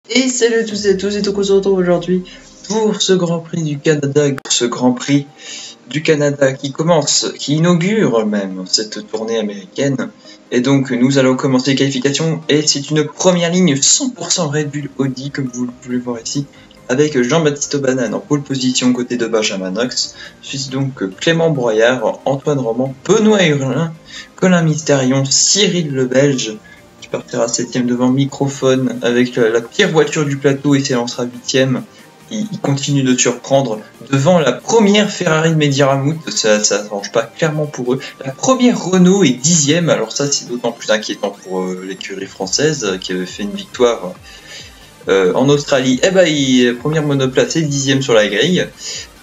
Et salut à tous et à tous, et donc on se retrouve aujourd'hui pour ce Grand Prix du Canada, qui commence, qui inaugure même cette tournée américaine. Et donc nous allons commencer les qualifications, et c'est une première ligne 100% Red Bull Audi, comme vous pouvez le voir ici, avec Jean-Baptiste Banane en pole position côté de Benjamin Knox, suite donc Clément Broyard, Antoine Roman, Benoît Hurlin, Colin Mystérion, Cyril Le Belge, qui partira 7ème devant Microphone avec la pire voiture du plateau et s'élancera 8ème. Il continue de surprendre devant la première Ferrari de Mehdi Ramout, ça s'arrange pas clairement pour eux. La première Renault est 10ème, alors ça c'est d'autant plus inquiétant pour l'écurie française qui avait fait une victoire en Australie. Première monoplace et 10ème sur la grille,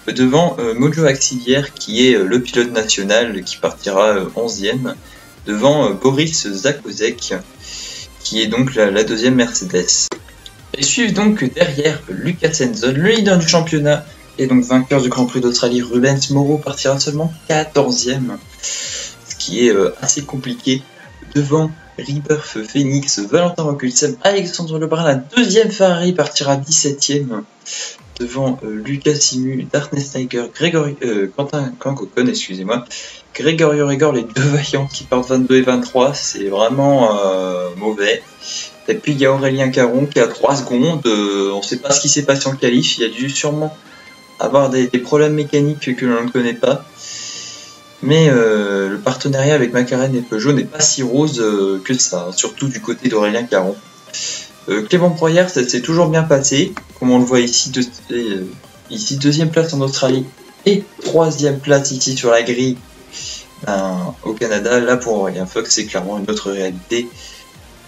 devant Mojo Axivière qui est le pilote national qui partira 11ème, devant Boris Zakozek qui est donc la deuxième Mercedes. Et suivent donc derrière Lucas Henzon, le leader du championnat et donc vainqueur du Grand Prix d'Australie. Rubens Moreau partira seulement 14ème, ce qui est assez compliqué. Devant Rebirth Phoenix, Valentin Roculsem, Alexandre Lebrun, la deuxième Ferrari partira 17ème. Devant Lucas Simu, Darkness Tiger, Quentin Cocon, excusez-moi, Grégorio Rigor, les deux vaillants qui partent 22 et 23, c'est vraiment mauvais. Et puis il y a Aurélien Caron qui a 3 secondes, on ne sait pas ce qui s'est passé en qualif, il a dû sûrement avoir des problèmes mécaniques que l'on ne connaît pas. Mais le partenariat avec McLaren et Peugeot n'est pas si rose que ça, surtout du côté d'Aurélien Caron. Clément Broyard, ça s'est toujours bien passé, comme on le voit ici, deuxième place en Australie et 3ème place ici sur la grille au Canada. Là pour Aurélien Fox, c'est clairement une autre réalité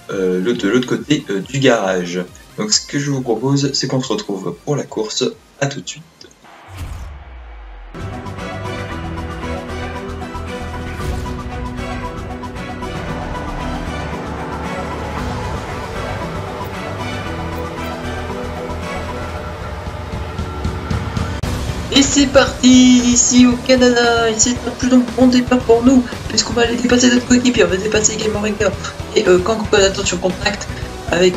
de l'autre côté du garage. Donc ce que je vous propose, c'est qu'on se retrouve pour la course. À tout de suite. Et c'est parti ici au Canada, et c'est un plus long bon départ pour nous, puisqu'on va aller dépasser notre coéquipier, on va dépasser également Rigor. Et quand on attention, contact avec...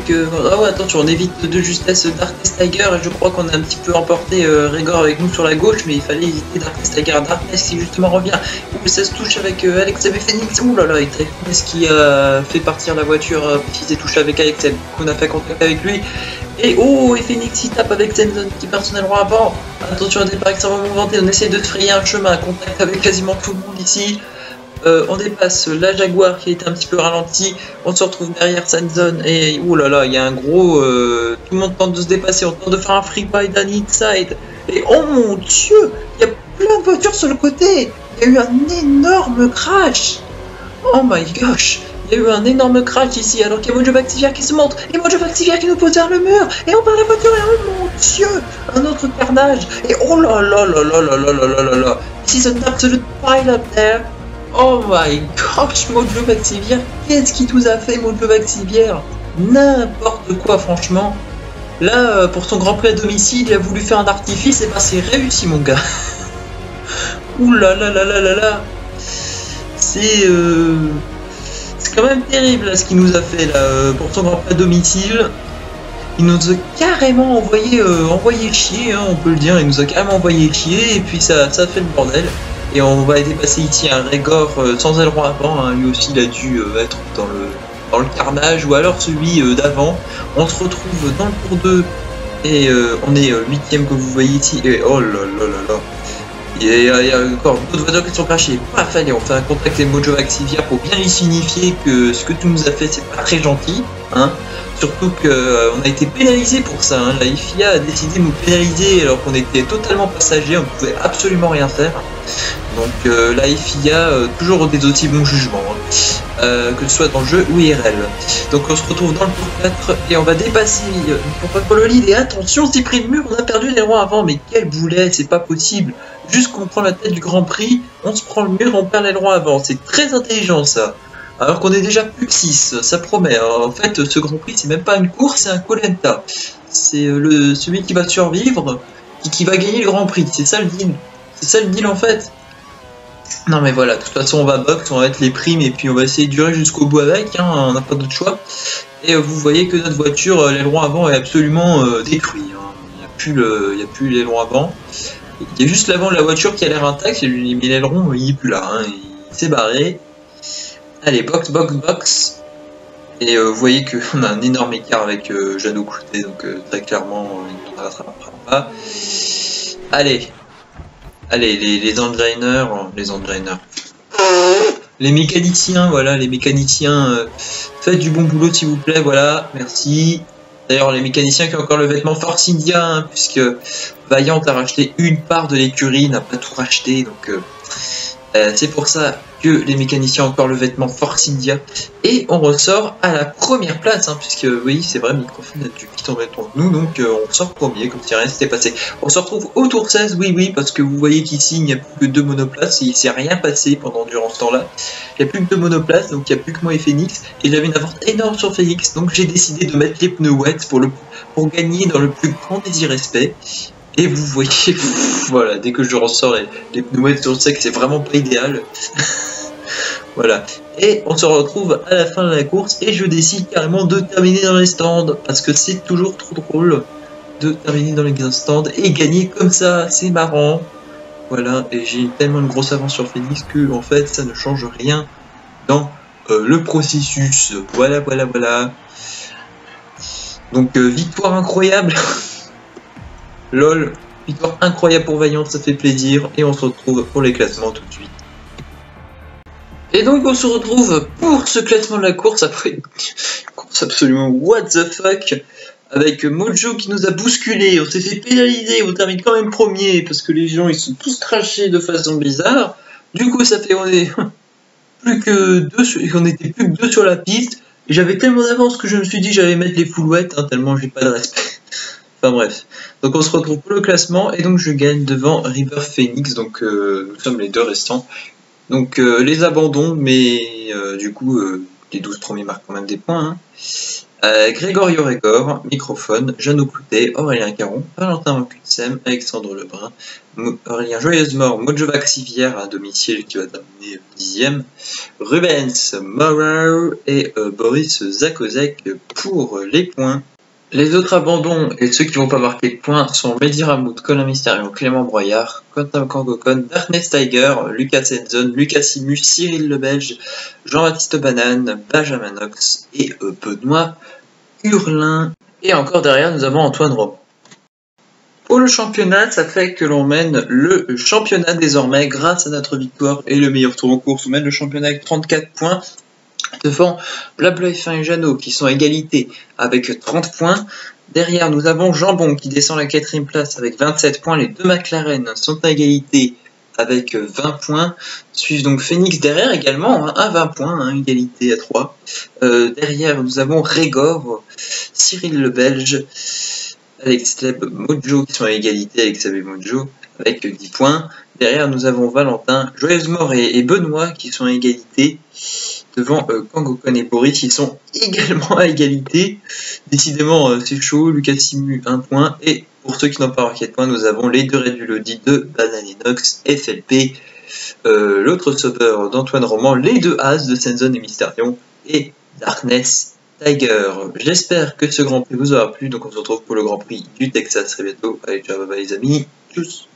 attention, on évite de justesse Darkness Tiger, et je crois qu'on a un petit peu emporté Rigor avec nous sur la gauche, mais il fallait éviter Darkness Tiger. Darkness qui justement revient, ça se touche avec Alex et Phoenix, oulala, et Darkness qui a fait partir la voiture, qui s'est touché avec Alex, qu'on a fait contact avec lui. Et Phoenix il tape avec Henzon qui part son aileron avant. Attention au départ extrêmement mouvementé, on essaie de se frayer un chemin, contact avec quasiment tout le monde ici. On dépasse la Jaguar qui a été un petit peu ralenti, on se retrouve derrière Henzon et il y a un gros... tout le monde tente de se dépasser, on tente de faire un free ride on inside. Et oh mon dieu, il y a plein de voitures sur le côté, il y a eu un énorme crash. Oh my gosh. Il y a eu un énorme crash ici, alors qu'il y a Mojo Axivière qui se montre, et Mojo Axivière qui nous pose vers le mur, et on perd la voiture, et oh mon dieu, un autre carnage, et oh là là là là là là là là là là, this is an absolute pile up there. Oh my gosh, Mojo Axivière, qu'est-ce qu'il nous a fait, Mojo Axivière? N'importe quoi, franchement. Là, pour son Grand Prix à domicile, il a voulu faire un artifice, et ben c'est réussi, mon gars. Ouh là là là là là là. C'est quand même terrible là, ce qu'il nous a fait là, pour son Grand Prix à domicile. Il nous a carrément envoyé chier, hein, on peut le dire, il nous a carrément envoyé chier, et puis ça a fait le bordel. Et on va dépasser ici un Rigor sans aileron avant, hein, lui aussi il a dû être dans le carnage, ou alors celui d'avant. On se retrouve dans le tour 2, et on est 8ème que vous voyez ici, et oh là là là là. Il y a encore d'autres voitures qui sont crachées. Paf, allez, on fait un contact avec Mojo Axivière pour bien lui signifier que ce que tu nous as fait, c'est pas très gentil. Hein. Surtout qu'on a été pénalisé pour ça. Hein. La FIA a décidé de nous pénaliser alors qu'on était totalement passagers, on ne pouvait absolument rien faire. Donc la FIA, toujours des aussi bons jugements, hein. Que ce soit dans le jeu ou IRL. Donc on se retrouve dans le tour 4 et on va dépasser pour le lead. Et attention, c'est pris le mur, on a perdu l'aileron avant, mais quel boulet, c'est pas possible. Juste qu'on prend la tête du Grand Prix, on se prend le mur, on perd l'aileron avant. C'est très intelligent ça. Alors qu'on est déjà plus que 6, ça promet. Alors, en fait, ce Grand Prix, c'est même pas une course, c'est un Koh-Lanta. C'est celui qui va survivre, qui va gagner le Grand Prix. C'est ça le deal. C'est ça le deal en fait. Non mais voilà, de toute façon on va box, on va mettre les primes et puis on va essayer de durer jusqu'au bout avec, hein, on n'a pas d'autre choix. Et vous voyez que notre voiture, l'aileron avant est absolument détruit. Hein. Il n'y a plus l'aileron avant. Il y a juste l'avant de la voiture qui a l'air intact, mais l'aileron il est plus là. Hein. Il s'est barré. Allez, box, box, box. Et vous voyez qu'on a un énorme écart avec Jeannot Cloutet, donc très clairement, il ne rattrapera pas. Allez, allez, les enginers, les mécaniciens, voilà, les mécaniciens, faites du bon boulot s'il vous plaît, voilà, merci. D'ailleurs, les mécaniciens qui ont encore le vêtement Force India, hein, puisque Vaillant a racheté une part de l'écurie, n'a pas tout racheté, donc c'est pour ça que les mécaniciens ont encore le vêtement Force India. Et on ressort à la première place, hein, puisque oui, c'est vrai, Microphone a dû quitter en même temps que nous, donc on sort premier, comme si rien s'était passé. On se retrouve au tour 16, oui, parce que vous voyez qu'ici, il n'y a plus que 2 monoplaces, et il s'est rien passé durant ce temps-là. Il n'y a plus que 2 monoplaces, donc il n'y a plus que moi et Phoenix, et j'avais une avance énorme sur Phoenix, donc j'ai décidé de mettre les pneus wet pour gagner dans le plus grand désirespect. Et vous voyez, voilà, dès que je ressors les pneus wet sur le sec, c'est vraiment pas idéal. Voilà. Et on se retrouve à la fin de la course et je décide carrément de terminer dans les stands parce que c'est toujours trop drôle de terminer dans les stands et gagner comme ça, c'est marrant. Voilà, et j'ai tellement une grosse avance sur Phoenix que en fait ça ne change rien dans le processus. Voilà. Donc victoire incroyable. LOL, victoire incroyable pour Vaillant, ça fait plaisir et on se retrouve pour les classements tout de suite. Et donc on se retrouve pour ce classement de la course après une course absolument what the fuck avec Mojo qui nous a bousculé, on s'est fait pénaliser, on termine quand même premier parce que les gens ils sont tous crachés de façon bizarre. Du coup ça fait on est plus que deux, on était plus que 2 sur la piste et j'avais tellement d'avance que je me suis dit que j'allais mettre les full wet hein, tellement j'ai pas de respect. Enfin bref, donc on se retrouve pour le classement et donc je gagne devant River Phoenix, donc nous sommes les 2 restants. Donc les abandons, mais du coup les 12 premiers marquent quand même des points. Hein. Grégorio Régor, Microphone, Jeannot Cloutet, Aurélien Caron, Valentin Mancutsem, Alexandre Lebrun, Aurélien Joyeuse Mort, Mojovac Sivière à domicile qui va terminer 10e, Rubens Morrow et Boris Zakozek pour les points. Les autres abandons et ceux qui vont pas marquer de points sont Mehdi Ramoud, Colin Mysterio, Clément Broyard, Quentin Kangokon, Darkness Tiger, Lucas Edzon, Lucas Simus, Cyril Le Belge, Jean-Baptiste Banane, Benjamin Knox et Benoît Hurlin. Et encore derrière, nous avons Antoine Roman. Pour le championnat, ça fait que l'on mène le championnat désormais grâce à notre victoire et le meilleur tour en course. On mène le championnat avec 34 points. Devant Blabla F1 et Jeannot qui sont à égalité avec 30 points. Derrière, nous avons Jambon qui descend à la 4ème place avec 27 points. Les 2 McLaren sont à égalité avec 20 points. Suivent donc Phoenix derrière également à 20 points, hein, égalité à 3. Derrière, nous avons Régor, Cyril Le Belge, Alex Leb, Mojo qui sont à égalité avec Xavier Mojo avec 10 points. Derrière, nous avons Valentin, Joyeuse Mort et Benoît qui sont à égalité. Devant Kangokon et Boris, ils sont également à égalité. Décidément, c'est chaud. Lucas Simu, 1 point. Et pour ceux qui n'ont pas marqué de points, nous avons les 2 Red Bull Audi de Banane Nox, FLP, l'autre sauveur d'Antoine Roman, les 2 As de Senzon et Mysterion, et Darkness Tiger. J'espère que ce Grand Prix vous aura plu. Donc on se retrouve pour le Grand Prix du Texas très bientôt. Allez, ciao, bye bye les amis. Tchuss.